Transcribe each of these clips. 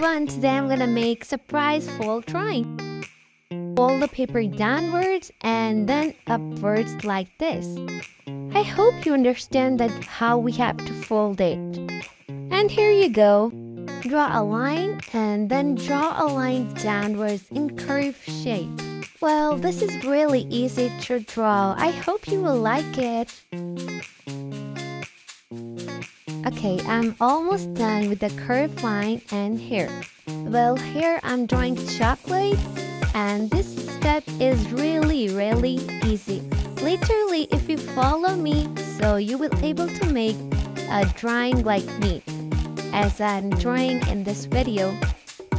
everyone, today I'm gonna make surprise fold drawing. Fold the paper downwards and then upwards like this. I hope you understand that how we have to fold it. And here you go. Draw a line and then draw a line downwards in curved shape. Well, this is really easy to draw. I hope you will like it. Okay, I'm almost done with the curved line and here. Well, here I'm drawing chocolate and this step is really easy. Literally, if you follow me, so you will able to make a drawing like me. As I'm drawing in this video,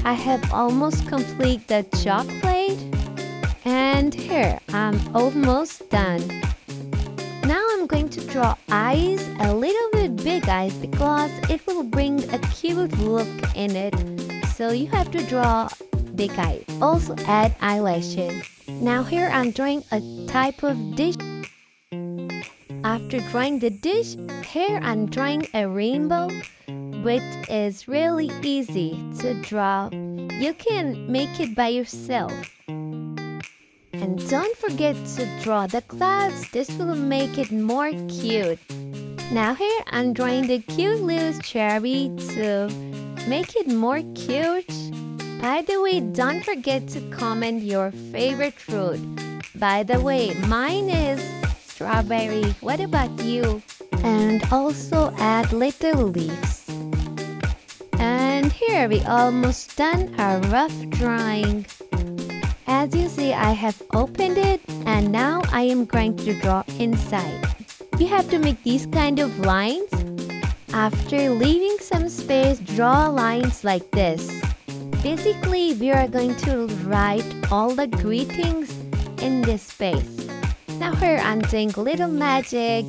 I have almost complete the chocolate and here I'm almost done. Now I'm going to draw eyes, a little bit big eyes because it will bring a cute look in it. So you have to draw big eyes. Also add eyelashes. Now here I'm drawing a type of dish. After drawing the dish, here I'm drawing a rainbow, which is really easy to draw. You can make it by yourself. And don't forget to draw the clouds. This will make it more cute. Now here I'm drawing the cute little cherry to make it more cute. By the way, don't forget to comment your favorite fruit. By the way, mine is strawberry. What about you? And also add little leaves. And here we almost done our rough drawing. As you see, I have opened it and now I am going to draw inside. You have to make these kind of lines. After leaving some space, draw lines like this. Basically, we are going to write all the greetings in this space. Now here I'm doing little magic.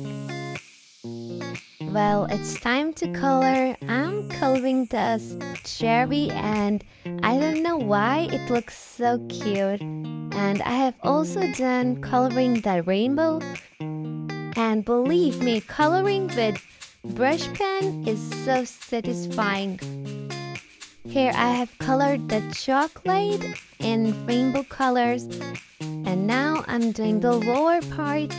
Well, it's time to color. I'm coloring the cherry and I don't know why it looks so cute. And I have also done coloring the rainbow. And believe me, coloring with brush pen is so satisfying. Here I have colored the chocolate in rainbow colors. And now I'm doing the lower part.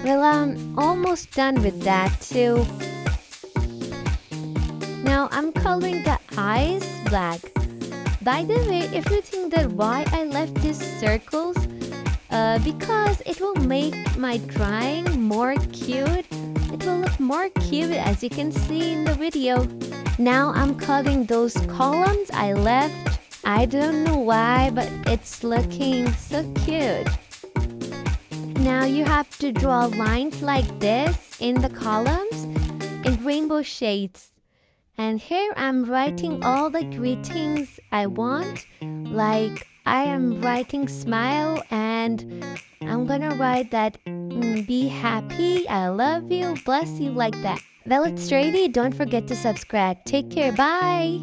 Well, I'm almost done with that too. Now I'm coloring the eyes black. By the way, if you think that why I left these circles, because it will make my drawing more cute. It will look more cute as you can see in the video. Now I'm coloring those columns I left. I don't know why, but it's looking so cute. Now you have to draw lines like this in the columns in rainbow shades. And here I'm writing all the greetings I want. Like I am writing smile and I'm gonna write that be happy, I love you, bless you like that. Well, it's ready. Don't forget to subscribe. Take care. Bye.